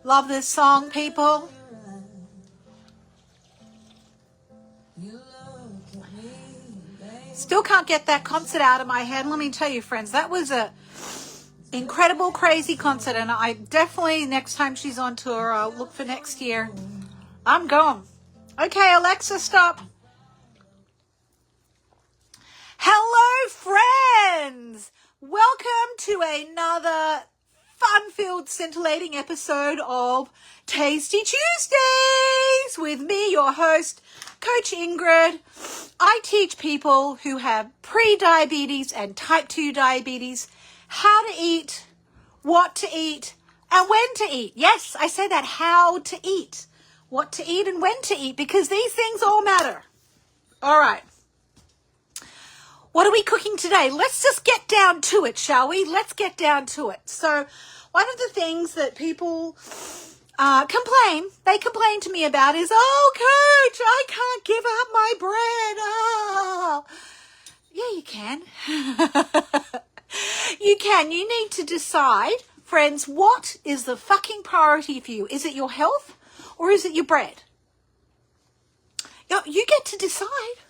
Love this song, people. Still can't get that concert out of my head. Let me tell you, friends, that was a incredible, crazy concert, and I definitely, next time she's on tour, I'll look for next year. I'm going. Okay, Alexa, stop. Hello, friends. Welcome to another fun-filled, scintillating episode of Tasty Tuesdays with me, your host, Coach Ingrid. I teach people who have pre-diabetes and type 2 diabetes how to eat, what to eat, and when to eat. Yes, I say that, how to eat, what to eat, and when to eat, because these things all matter. All right. What are we cooking today? Let's just get down to it, shall we? Let's get down to it. So one of the things that people they complain to me about is, oh, Coach, I can't give up my bread. Oh. Yeah, you can. You can. You need to decide, friends, what is the fucking priority for you? Is it your health or is it your bread? You get to decide.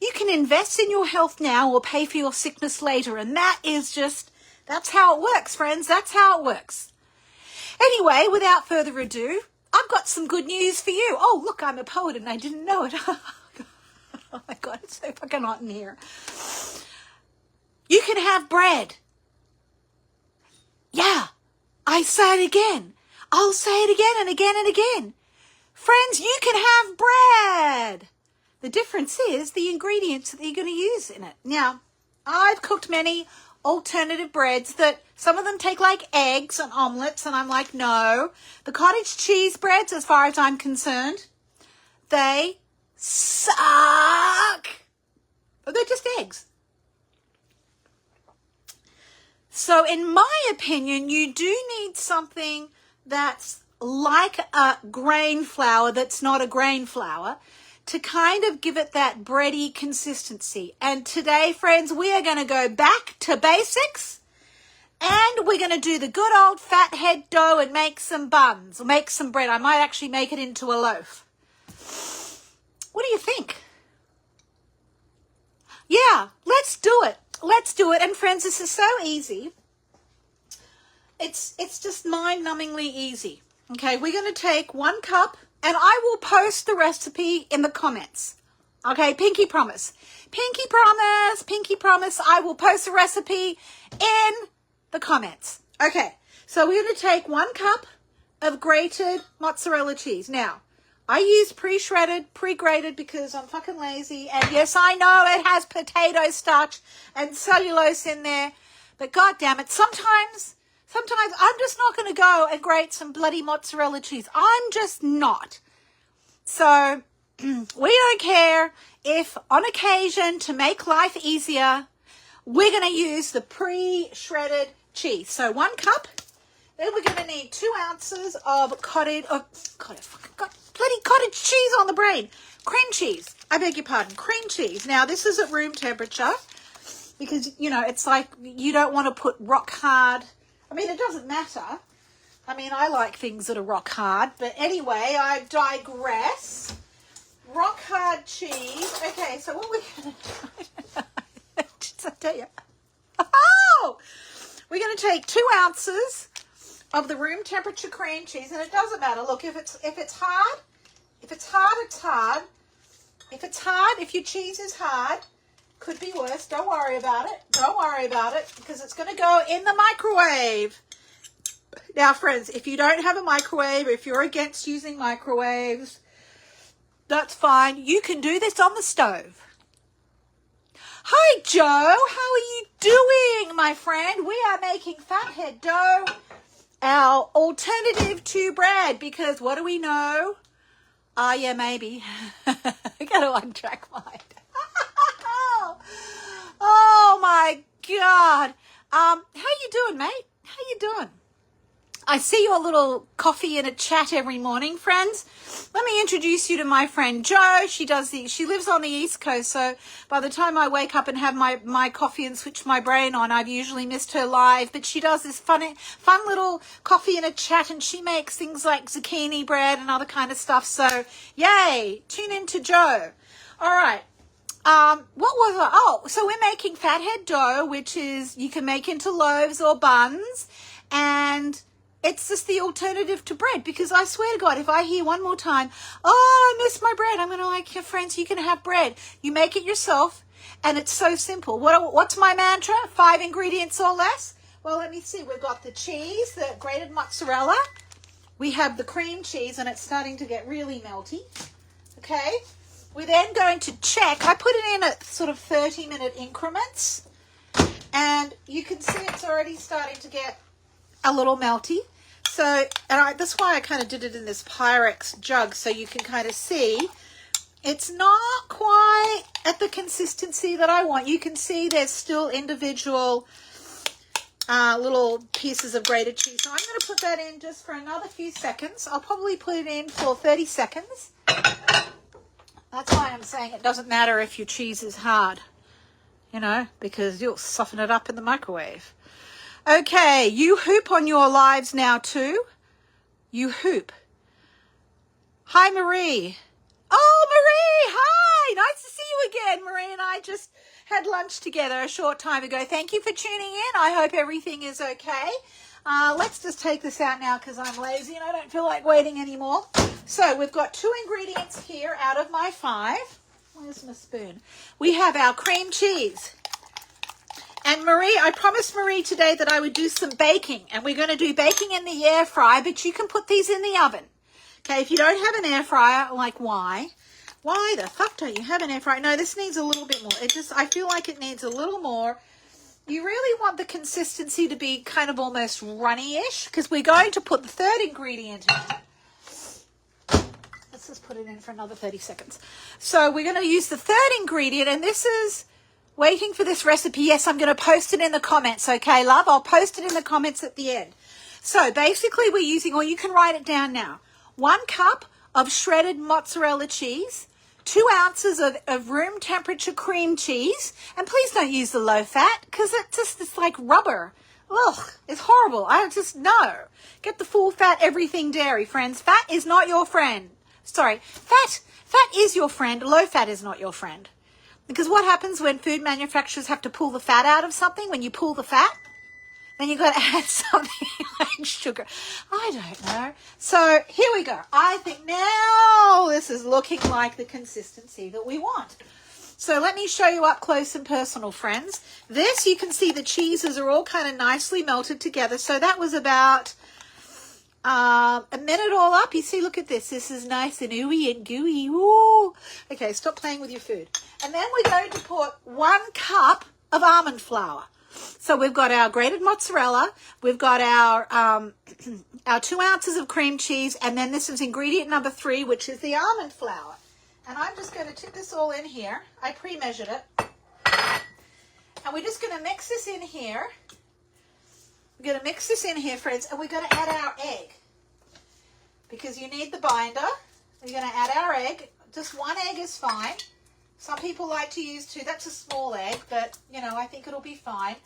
You can invest in your health now or pay for your sickness later. And that's how it works, friends. That's how it works. Anyway, without further ado, I've got some good news for you. Oh, look, I'm a poet and I didn't know it. Oh my God, it's so fucking hot in here. You can have bread. Yeah, I say it again. I'll say it again and again and again. Friends, you can have bread. The difference is the ingredients that you're going to use in it. Now, I've cooked many alternative breads that some of them take like eggs and omelets, and I'm like, no. The cottage cheese breads, as far as I'm concerned, they suck. They're just eggs. So in my opinion, you do need something that's like a grain flour that's not a grain flour to kind of give it that bready consistency. And today, friends, we are going to go back to basics and we're going to do the good old fathead dough and make some buns or make some bread. I might actually make it into a loaf. What do you think? Yeah, let's do it. Let's do it. And friends, this is so easy. It's just mind-numbingly easy. Okay, we're going to take 1 cup, and I will post the recipe in the comments. Okay, pinky promise. Pinky promise, pinky promise. I will post the recipe in the comments. Okay, so we're going to take 1 cup of grated mozzarella cheese. Now, I use pre-shredded, pre-grated because I'm fucking lazy. And yes, I know it has potato starch and cellulose in there. But God damn it, sometimes I'm just not going to go and grate some bloody mozzarella cheese. I'm just not. So we don't care if on occasion to make life easier, we're going to use the pre-shredded cheese. So 1 cup. Then we're going to need 2 ounces of cottage cheese on the brain. Cream cheese. I beg your pardon. Cream cheese. Now, this is at room temperature because, you know, it's like you don't want to put rock hard. I mean, it doesn't matter. I mean, I like things that are rock hard. But anyway, I digress. Rock hard cheese. Okay, so what we're going to do, I tell you. Oh! We're going to take 2 ounces of the room temperature cream cheese, and it doesn't matter. Look, if it's hard, it's hard. If your cheese is hard, could be worse. Don't worry about it. Don't worry about it because it's going to go in the microwave. Now, friends, if you don't have a microwave, if you're against using microwaves, that's fine. You can do this on the stove. Hi, Joe. How are you doing, my friend? We are making fathead dough, our alternative to bread, because what do we know? Oh, yeah, maybe. I got to untrack mine. Oh, my God. How you doing, mate? How you doing? I see your little coffee in a chat every morning, friends. Let me introduce you to my friend Jo. She lives on the East Coast, so by the time I wake up and have my coffee and switch my brain on, I've usually missed her live. But she does this fun little coffee in a chat, and she makes things like zucchini bread and other kind of stuff. So, yay! Tune in to Jo. All right. What was it? Oh, so we're making fathead dough, which is you can make into loaves or buns, and it's just the alternative to bread, because I swear to God, if I hear one more time, oh, I miss my bread, I'm going to like, your friends, you can have bread. You make it yourself, and it's so simple. What's my mantra? 5 ingredients or less? Well, let me see. We've got the cheese, the grated mozzarella. We have the cream cheese, and it's starting to get really melty. Okay. We're then going to check. I put it in at sort of 30-minute increments, and you can see it's already starting to get a little melty. So, that's why I kind of did it in this Pyrex jug, so you can kind of see it's not quite at the consistency that I want. You can see there's still individual little pieces of grated cheese. So I'm going to put that in just for another few seconds. I'll probably put it in for 30 seconds. That's why I'm saying it doesn't matter if your cheese is hard, because you'll soften it up in the microwave. Okay, you hoop on your lives now too. You hoop. Hi, Marie. Oh, Marie, hi. Nice to see you again. Marie and I just had lunch together a short time ago. Thank you for tuning in. I hope everything is okay. Let's just take this out now because I'm lazy and I don't feel like waiting anymore. So we've got 2 ingredients here out of my 5. Where's my spoon? We have our cream cheese. And Marie, I promised Marie today that I would do some baking. And we're going to do baking in the air fryer, but you can put these in the oven. Okay, if you don't have an air fryer, like why? Why the fuck don't you have an air fryer? No, this needs a little bit more. I feel like it needs a little more. You really want the consistency to be kind of almost runny-ish, because we're going to put the 3rd ingredient in. Let's just put it in for another 30 seconds. So we're going to use the 3rd ingredient, and this is waiting for this recipe. Yes, I'm going to post it in the comments, okay, love? I'll post it in the comments at the end. So basically we're using, or you can write it down now, 1 cup of shredded mozzarella cheese, 2 ounces of room temperature cream cheese, and please don't use the low fat because it's like rubber. Ugh, it's horrible. No. Get the full fat everything dairy, friends. Fat is not your friend. Sorry, fat is your friend. Low fat is not your friend. Because what happens when food manufacturers have to pull the fat out of something? When you pull the fat, then you've got to add something like sugar. I don't know. So here we go. I think now this is looking like the consistency that we want. So let me show you up close and personal, friends. This, you can see the cheeses are all kind of nicely melted together. So that was about a minute all up. You see, look at this. This is nice and ooey and gooey. Ooh. Okay, stop playing with your food. And then we're going to put 1 cup of almond flour. So we've got our grated mozzarella, we've got our 2 ounces of cream cheese, and then this is ingredient number 3, which is the almond flour. And I'm just going to tip this all in here. I pre-measured it. And we're just going to mix this in here. We're going to mix this in here, friends, and we're going to add our egg. Because you need the binder. We're going to add our egg. Just 1 egg is fine. Some people like to use 2. That's a small egg, but, I think it'll be fine.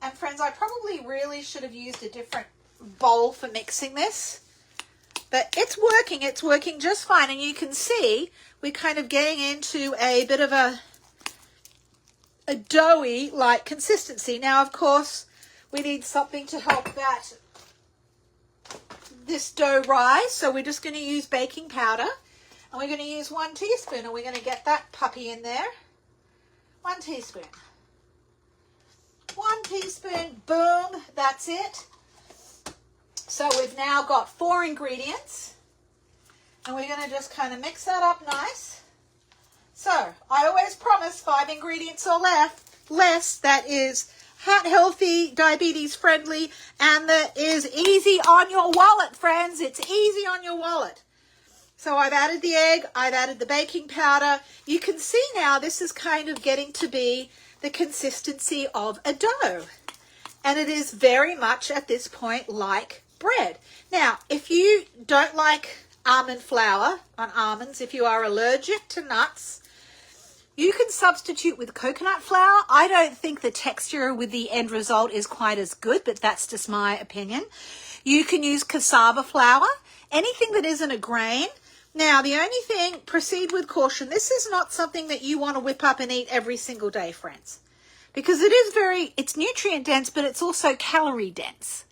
And, friends, I probably really should have used a different bowl for mixing this. But it's working. It's working just fine. And you can see we're kind of getting into a bit of a doughy-like consistency. Now, of course, we need something to help this dough rise. So we're just going to use baking powder. And we're going to use 1 teaspoon, and we're going to get that puppy in there. 1 teaspoon. 1 teaspoon, boom, that's it. So we've now got 4 ingredients. And we're going to just kind of mix that up nice. So I always promise 5 ingredients or less. That is heart healthy, diabetes friendly, and that is easy on your wallet, friends. It's easy on your wallet. So I've added the egg, I've added the baking powder. You can see now this is kind of getting to be the consistency of a dough. And it is very much at this point like bread. Now, if you don't like almond flour on almonds, if you are allergic to nuts, you can substitute with coconut flour. I don't think the texture with the end result is quite as good, but that's just my opinion. You can use cassava flour, anything that isn't a grain. Now, the only thing, proceed with caution. This is not something that you want to whip up and eat every single day, friends, because it's nutrient dense, but it's also calorie dense.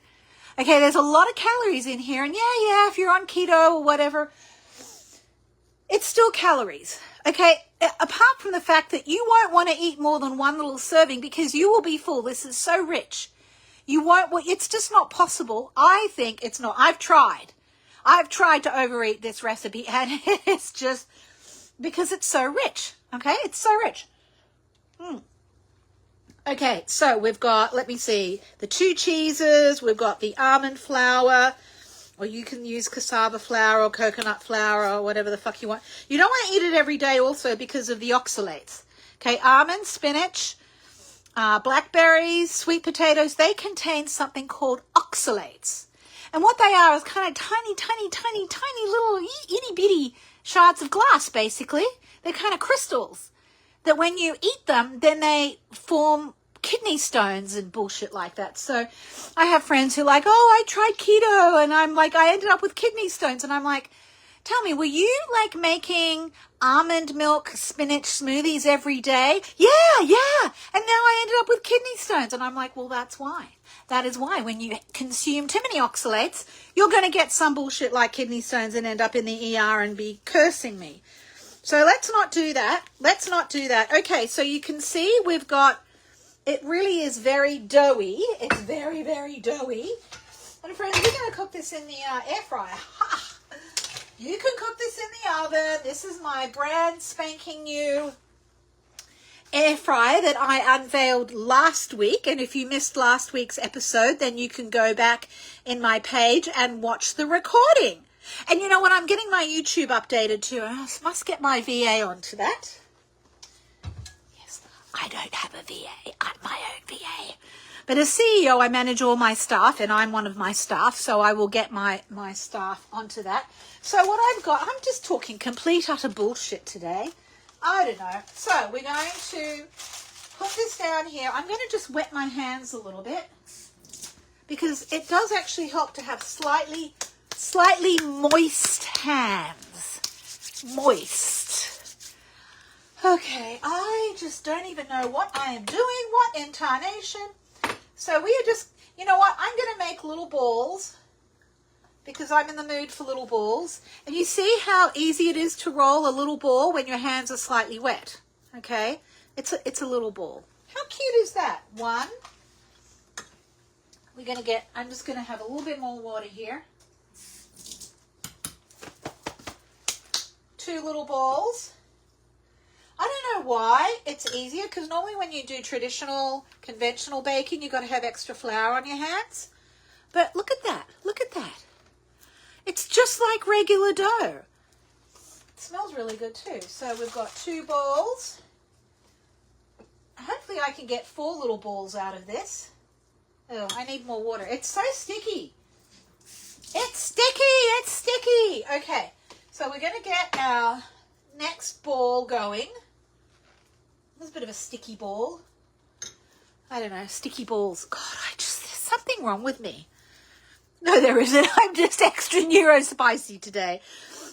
Okay, there's a lot of calories in here, and yeah, if you're on keto or whatever, it's still calories. Okay, apart from the fact that you won't want to eat more than one little serving because you will be full. This is so rich. It's just not possible. I think it's not. I've tried to overeat this recipe, and it's just because it's so rich. Okay, it's so rich. Okay, so we've got, let me see, the 2 cheeses. We've got the almond flour, or you can use cassava flour or coconut flour or whatever the fuck you want. You don't want to eat it every day also because of the oxalates. Okay, almonds, spinach, blackberries, sweet potatoes, they contain something called oxalates. And what they are is kind of tiny little itty bitty shards of glass, basically. They're kind of crystals that when you eat them, then they form kidney stones and bullshit like that. So I have friends who are like, oh, I tried keto, and I'm like, I ended up with kidney stones. And I'm like, tell me, were you like making almond milk spinach smoothies every day? Yeah. And now I ended up with kidney stones. And I'm like, well, that's why. That is why when you consume too many oxalates, you're going to get some bullshit like kidney stones and end up in the ER and be cursing me. So let's not do that. Okay, so you can see we've got, it really is very doughy. It's very, very doughy. And friends, we're going to cook this in the air fryer. Ha! You can cook this in the oven. This is my brand spanking new air fryer that I unveiled last week. And if you missed last week's episode, then you can go back in my page and watch the recording. And you know what? I'm getting my YouTube updated too. I must get my VA onto that. Yes, I don't have a VA. I'm my own VA. But as CEO, I manage all my staff, and I'm one of my staff, so I will get my staff onto that. So what I've got, I'm just talking complete utter bullshit today. I don't know. So we're going to put this down here. I'm going to just wet my hands a little bit because it does actually help to have slightly moist hands. Moist. Okay, I just don't even know what I am doing. What intonation? So we are just, you know what? I'm going to make little balls because I'm in the mood for little balls. And you see how easy it is to roll a little ball when your hands are slightly wet. Okay? It's a little ball. How cute is that? One. We're going to get, I'm just going to have a little bit more water here. 2 little balls. I don't know why it's easier, because normally when you do traditional, conventional baking, you've got to have extra flour on your hands. But look at that. Look at that. It's just like regular dough. It smells really good too. So we've got 2 balls. Hopefully I can get 4 little balls out of this. Oh, I need more water. It's so sticky. It's sticky. It's sticky. Okay. So we're going to get our next ball going. There's a bit of a sticky ball. I don't know, sticky balls. God, there's something wrong with me. No, there isn't. I'm just extra neurospicy today.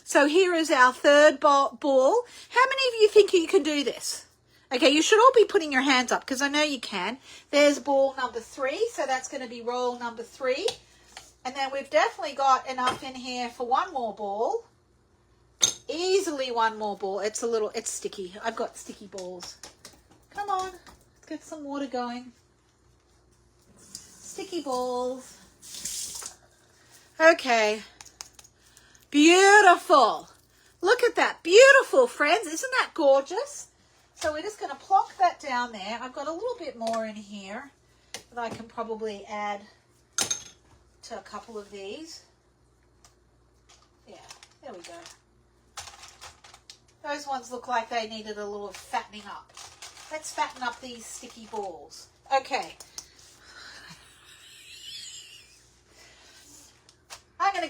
So here is our 3rd ball. How many of you think you can do this? Okay, you should all be putting your hands up because I know you can. There's ball number 3, so that's going to be roll number 3. And then we've definitely got enough in here for 1 more ball. Easily 1 more ball. It's sticky. I've got sticky balls. Come on, let's get some water going. Sticky balls. Okay. Beautiful. Look at that. Beautiful, friends. Isn't that gorgeous? So we're just going to plonk that down there. I've got a little bit more in here that I can probably add to a couple of these. Yeah, there we go. Those ones look like they needed a little fattening up. Let's fatten up these sticky balls. Okay.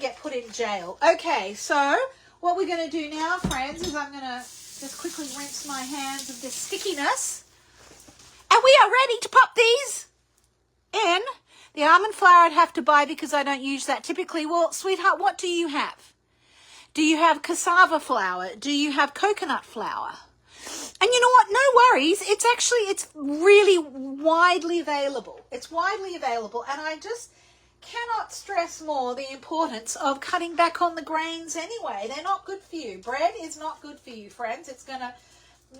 get put in jail. Okay, so what we're going to do now, friends, is I'm going to just quickly rinse my hands of this stickiness. And we are ready to pop these in. The almond flour I'd have to buy because I don't use that typically. Well, sweetheart, what do you have? Do you have cassava flour? Do you have coconut flour? And you know what? No worries. It's really widely available. It's widely available. And I just cannot stress more the importance of cutting back on the grains anyway. They're not good for you. Bread is not good for you, friends. It's going to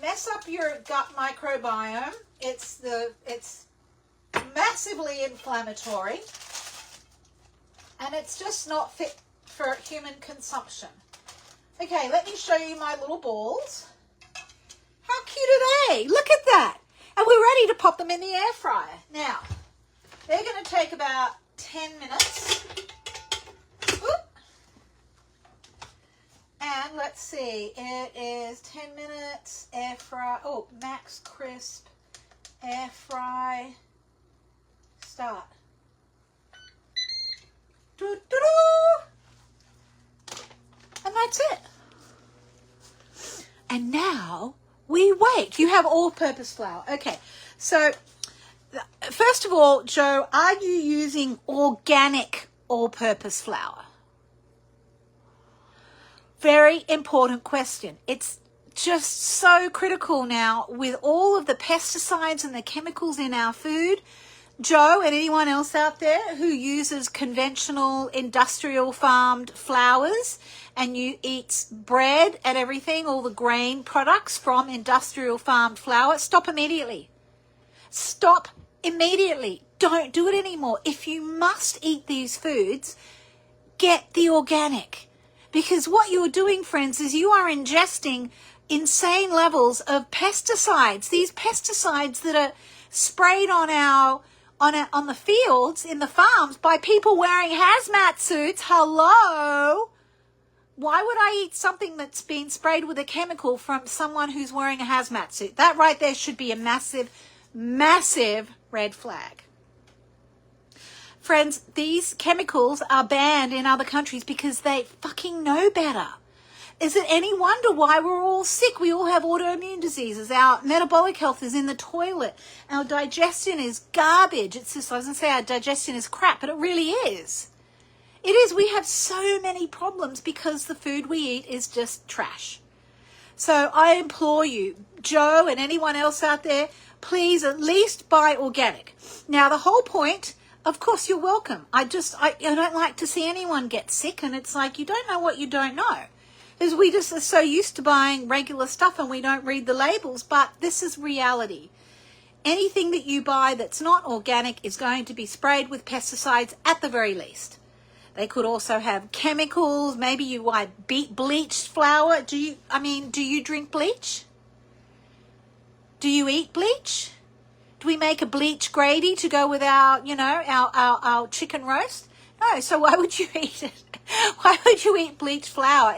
mess up your gut microbiome. It's massively inflammatory. And it's just not fit for human consumption. Okay, let me show you my little balls. How cute are they? Look at that. And we're ready to pop them in the air fryer. Now, they're going to take about 10 minutes. Oop. And let's see, it is 10 minutes, air fry, oh, max crisp, air fry, start. Doo-doo-doo. And that's it. And now we wait. You have all-purpose flour. Okay, so first of all, Joe, are you using organic all-purpose flour? Very important question. It's just so critical now with all of the pesticides and the chemicals in our food. Joe and anyone else out there who uses conventional industrial farmed flours and you eat bread and everything, all the grain products from industrial farmed flour, stop immediately. Stop immediately. Don't do it anymore. If you must eat these foods, get the organic. Because what you're doing, friends, is you are ingesting insane levels of pesticides. These pesticides that are sprayed on the fields, in the farms, by people wearing hazmat suits. Hello? Why would I eat something that's been sprayed with a chemical from someone who's wearing a hazmat suit? That right there should be a massive, massive red flag. Friends, these chemicals are banned in other countries because they fucking know better. Is it any wonder why we're all sick? We all have autoimmune diseases. Our metabolic health is in the toilet. Our digestion is garbage. It's just, I was going to say our digestion is crap, but it really is. It is. We have so many problems because the food we eat is just trash. So I implore you, Joe and anyone else out there, please at least buy organic. Now, the whole point, of course, you're welcome. I don't like to see anyone get sick, and it's like you don't know what you don't know. Because we just are so used to buying regular stuff and we don't read the labels, but this is reality. Anything that you buy that's not organic is going to be sprayed with pesticides at the very least. They could also have chemicals. Maybe you buy bleached flour. Do you drink bleach? Do you eat bleach? Do we make a bleach gravy to go with our chicken roast? No, so why would you eat it? Why would you eat bleached flour?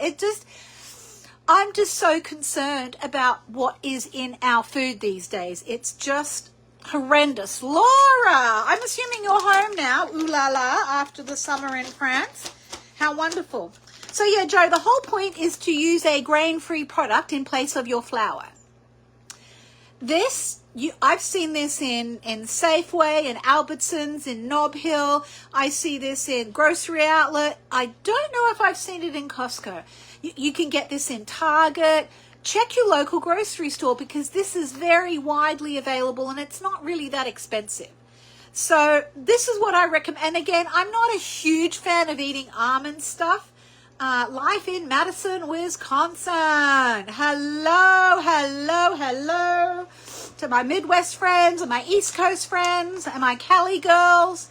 I'm just so concerned about what is in our food these days. It's just horrendous. Laura, I'm assuming you're home now. Ooh la la, after the summer in France. How wonderful. So yeah, Joe, the whole point is to use a grain-free product in place of your flour. I've seen this in Safeway, in Albertsons, in Nob Hill. I see this in Grocery Outlet. I don't know if I've seen it in Costco. You can get this in Target. Check your local grocery store because this is very widely available and it's not really that expensive. So this is what I recommend. And again, I'm not a huge fan of eating almond stuff. Life in Madison, Wisconsin. Hello, hello, hello to my Midwest friends and my East Coast friends and my Cali girls.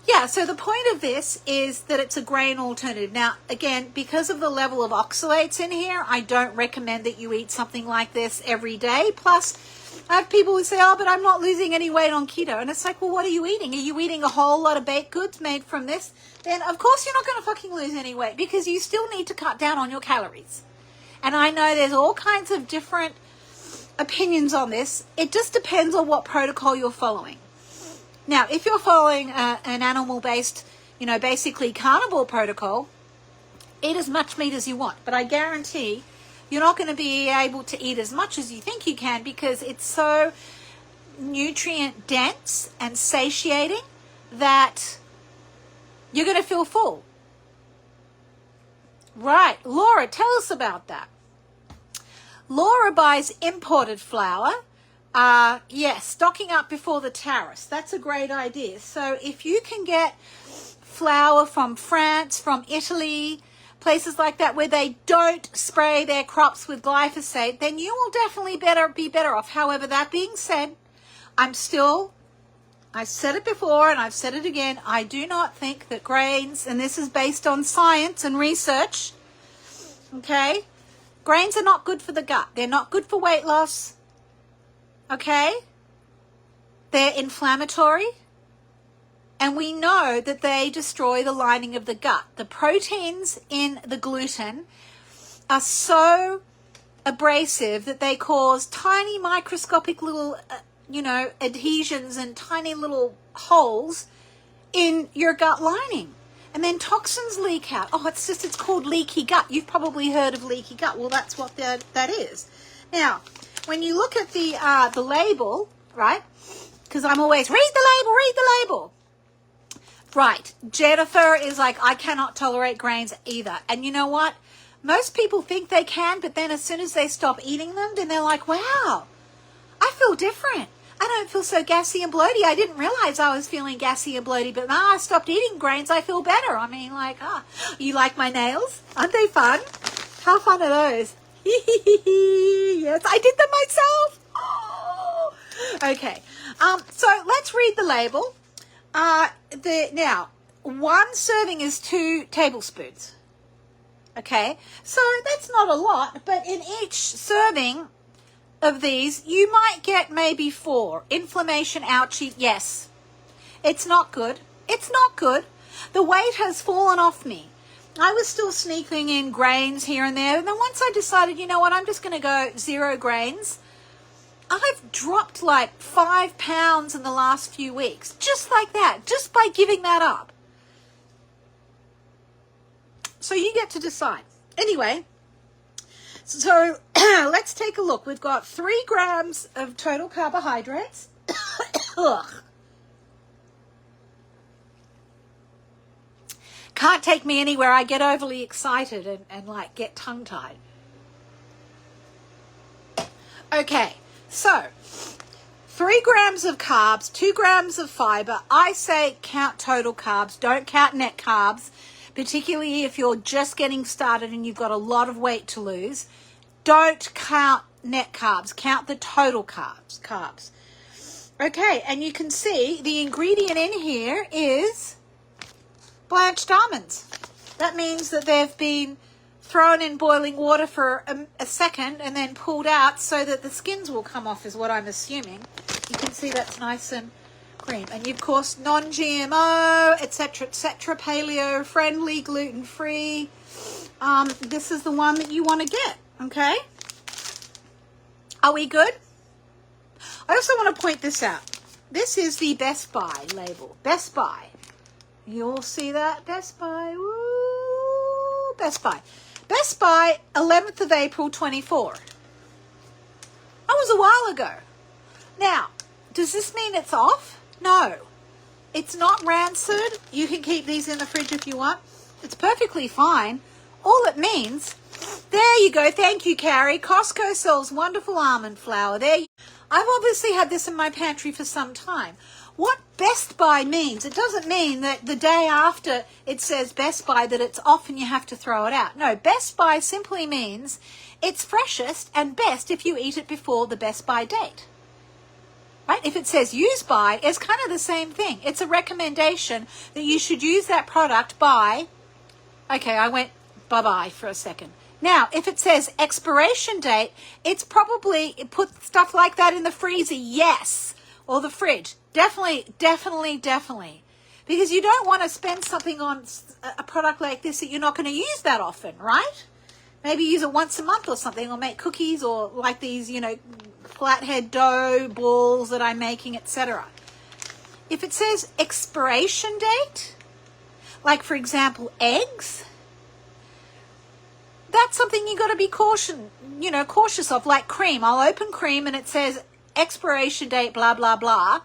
Yeah, so the point of this is that it's a grain alternative. Now, again, because of the level of oxalates in here, I don't recommend that you eat something like this every day. Plus, I have people who say, oh, but I'm not losing any weight on keto. And it's like, well, what are you eating? Are you eating a whole lot of baked goods made from this? Then, of course, you're not going to fucking lose any weight because you still need to cut down on your calories. And I know there's all kinds of different opinions on this. It just depends on what protocol you're following. Now, if you're following an animal-based basically carnivore protocol, eat as much meat as you want. But I guarantee you're not going to be able to eat as much as you think you can because it's so nutrient dense and satiating that you're going to feel full. Right. Laura, tell us about that. Laura buys imported flour. Yes, stocking up before the tariffs. That's a great idea. So if you can get flour from France, from Italy, places like that where they don't spray their crops with glyphosate, then you will definitely be better off. However, that being said, I've said it before and I've said it again, I do not think that grains, and this is based on science and research, okay? Grains are not good for the gut. They're not good for weight loss, okay? They're inflammatory. And we know that they destroy the lining of the gut. The proteins in the gluten are so abrasive that they cause tiny microscopic little, adhesions and tiny little holes in your gut lining. And then toxins leak out. Oh, it's called leaky gut. You've probably heard of leaky gut. Well, that's what that is. Now, when you look at the label, right? Because I'm always, read the label. Right. Jennifer is like, I cannot tolerate grains either. And you know what? Most people think they can, but then as soon as they stop eating them, then they're like, wow, I feel different. I don't feel so gassy and bloaty. I didn't realize I was feeling gassy and bloaty, but now I stopped eating grains, I feel better. I mean, you like my nails? Aren't they fun? How fun are those? Yes, I did them myself. Oh. Okay. So let's read the label. Now, one serving is 2 tablespoons. Okay, so that's not a lot, but in each serving of these, you might get maybe 4. Inflammation, ouchie, yes. It's not good. It's not good. The weight has fallen off me. I was still sneaking in grains here and there, and then once I decided, you know what, I'm just going to go 0 grains, I've dropped like 5 pounds in the last few weeks, just like that, just by giving that up. So you get to decide. Anyway, so let's take a look. We've got 3 grams of total carbohydrates. Ugh. Can't take me anywhere. I get overly excited and like get tongue-tied. Okay, so 3 grams of carbs, 2 grams of fiber. I say count total carbs. Don't count net carbs, particularly if you're just getting started and you've got a lot of weight to lose. Don't count net carbs. Count the total carbs. Okay, and you can see the ingredient in here is blanched almonds. That means that they've been thrown in boiling water for a second and then pulled out so that the skins will come off is what I'm assuming. You can see that's nice and green. And of course, non-GMO, etc., paleo friendly, gluten-free. This is the one that you want to get, okay? Are we good? I also want to point this out. This is the Best Buy label. Best Buy. You'll see that. Best Buy. Woo! Best Buy. Best Buy, 11th of April, 24. That was a while ago. Now, does this mean it's off? No. It's not rancid. You can keep these in the fridge if you want. It's perfectly fine. All it means, there you go. Thank you, Carrie. Costco sells wonderful almond flour. There. I've obviously had this in my pantry for some time. What Best Buy means, it doesn't mean that the day after it says Best Buy that it's off and you have to throw it out. No, Best Buy simply means it's freshest and best if you eat it before the Best Buy date. Right? If it says use by, it's kind of the same thing. It's a recommendation that you should use that product by, okay, I went bye-bye for a second. Now, if it says expiration date, it's probably put stuff like that in the freezer, yes, or the fridge. Definitely. Because you don't want to spend something on a product like this that you're not going to use that often, right? Maybe use it once a month or something, or make cookies, or like these, flathead dough balls that I'm making, etc. If it says expiration date, like for example, eggs, that's something you got to be cautious of. Like cream, I'll open cream and it says expiration date, blah, blah, blah.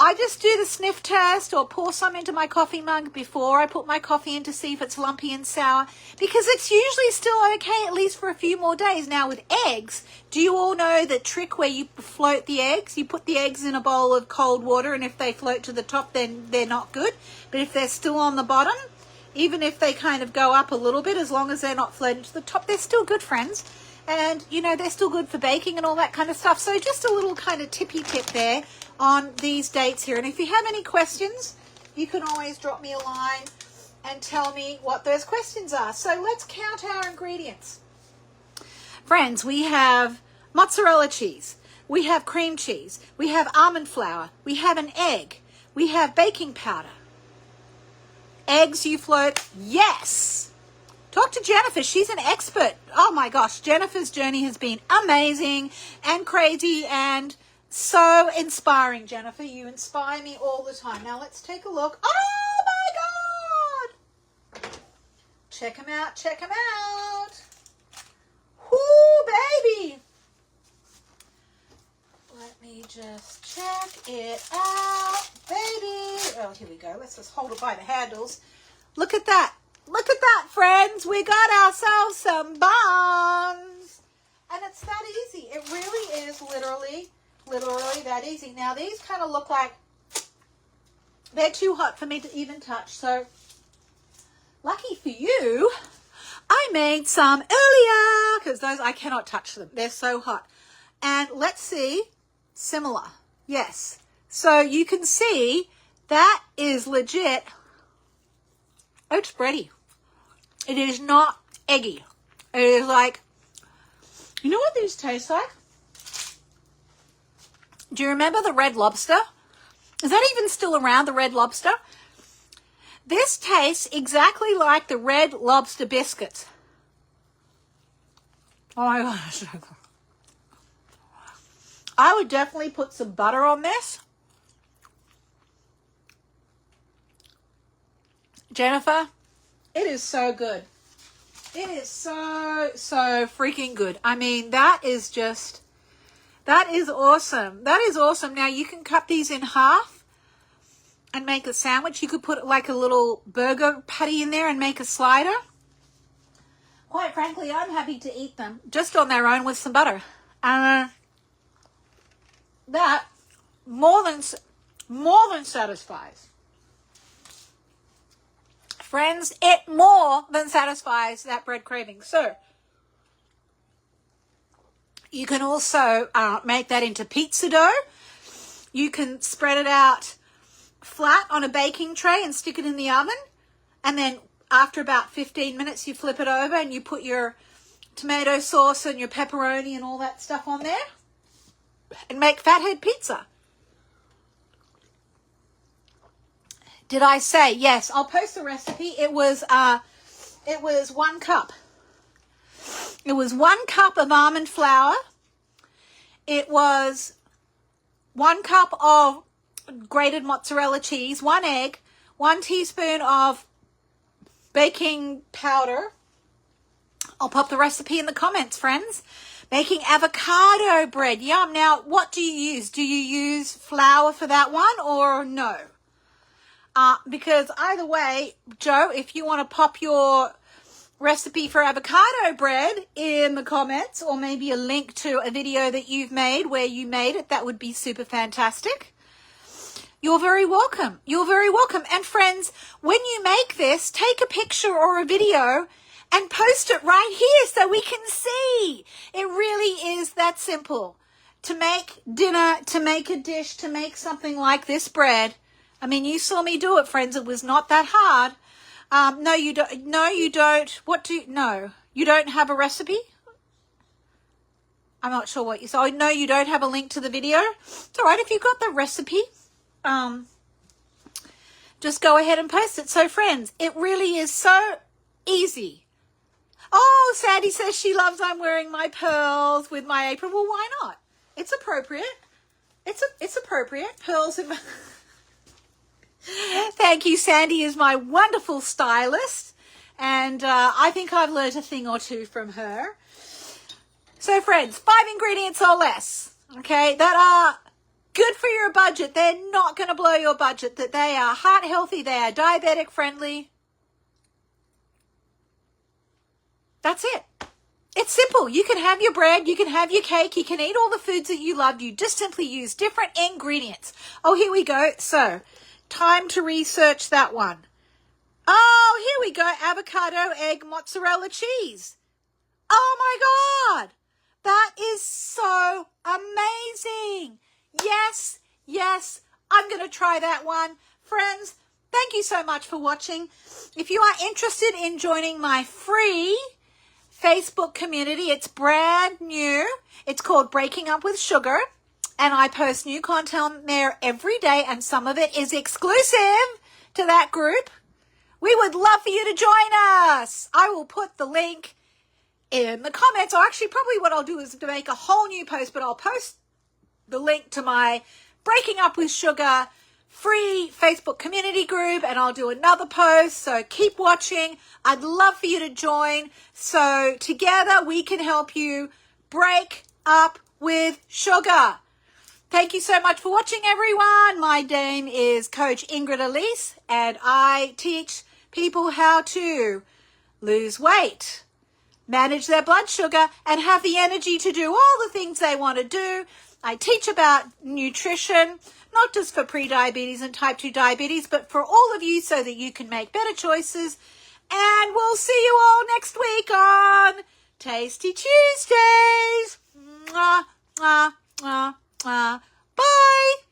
I just do the sniff test or pour some into my coffee mug before I put my coffee in to see if it's lumpy and sour, because it's usually still okay, at least for a few more days. Now with eggs, do you all know the trick where you float the eggs? You put the eggs in a bowl of cold water, and if they float to the top, then they're not good. But if they're still on the bottom, even if they kind of go up a little bit, as long as they're not floating to the top, they're still good, friends. And, they're still good for baking and all that kind of stuff. So just a little kind of tippy tip there on these dates here. And if you have any questions, you can always drop me a line and tell me what those questions are. So let's count our ingredients. Friends, we have mozzarella cheese. We have cream cheese. We have almond flour. We have an egg. We have baking powder. Eggs you float? Yes. Talk to Jennifer. She's an expert. Oh my gosh. Jennifer's journey has been amazing and crazy and so inspiring, Jennifer. You inspire me all the time. Now let's take a look. Oh my God. Check them out. Check them out. Whoo, baby. Let me just check it out, baby. Oh, here we go. Let's just hold it by the handles. Look at that. Look at that, friends. We got ourselves some buns. And it's that easy. It really is literally that easy. Now, these kind of look like they're too hot for me to even touch. So, lucky for you, I made some earlier because those, I cannot touch them. They're so hot. And let's see. Similar. Yes. So, you can see that is legit oat spready. It is not eggy. It is like, you know what these taste like? Do you remember the Red Lobster? Is that even still around, the Red Lobster? This tastes exactly like the Red Lobster biscuits. Oh my gosh. I would definitely put some butter on this. Jennifer, it is so good. It is so freaking good. I mean, that is awesome. That is awesome. Now, you can cut these in half and make a sandwich. You could put like a little burger patty in there and make a slider. Quite frankly, I'm happy to eat them just on their own with some butter. That more than satisfies. Friends, it more than satisfies that bread craving. So, you can also make that into pizza dough. You can spread it out flat on a baking tray and stick it in the oven. And then after about 15 minutes, you flip it over and you put your tomato sauce and your pepperoni and all that stuff on there. And make fathead pizza. Did I say? Yes, I'll post the recipe. It was 1 cup. It was 1 cup of almond flour. It was 1 cup of grated mozzarella cheese, 1 egg, 1 teaspoon of baking powder. I'll pop the recipe in the comments, friends. Making avocado bread. Yum. Now, what do you use? Do you use flour for that one or no? Because either way, Joe, if you want to pop your recipe for avocado bread in the comments, or maybe a link to a video that you've made where you made it, that would be super fantastic. You're very welcome. You're very welcome. And friends, when you make this, take a picture or a video and post it right here so we can see. It really is that simple. To make dinner, to make a dish, to make something like this bread. I mean, you saw me do it, friends. It was not that hard. No, you don't. No, you don't. No, you don't have a recipe? I'm not sure what you said. No, you don't have a link to the video? It's all right. If you got the recipe, just go ahead and post it. So, friends, it really is so easy. Oh, Sandy says she loves I'm wearing my pearls with my apron. Well, why not? It's appropriate. It's appropriate. Pearls in my... thank you. Sandy is my wonderful stylist, and I think I've learned a thing or two from her. So friends, 5 ingredients or less, okay, that are good for your budget. They're not going to blow your budget, that they are heart healthy, they are diabetic friendly. That's it. It's simple. You can have your bread, you can have your cake, you can eat all the foods that you love. You just simply use different ingredients. Oh, here we go. So, time to research that one. Oh, here we go. Avocado, egg, mozzarella cheese. Oh my God. That is so amazing. Yes, yes. I'm going to try that one. Friends, thank you so much for watching. If you are interested in joining my free Facebook community, it's brand new. It's called Breaking Up with Sugar, and I post new content there every day, and some of it is exclusive to that group. We would love for you to join us. I will put the link in the comments, or actually probably what I'll do is to make a whole new post, but I'll post the link to my Breaking Up with Sugar free Facebook community group, and I'll do another post. So keep watching. I'd love for you to join, so together we can help you break up with sugar. Thank you so much for watching, everyone. My name is Coach Ingrid Elise, and I teach people how to lose weight, manage their blood sugar, and have the energy to do all the things they want to do. I teach about nutrition, not just for pre-diabetes and type 2 diabetes, but for all of you, so that you can make better choices. And we'll see you all next week on Tasty Tuesdays. Mwah, mwah, mwah, mwah. Bye.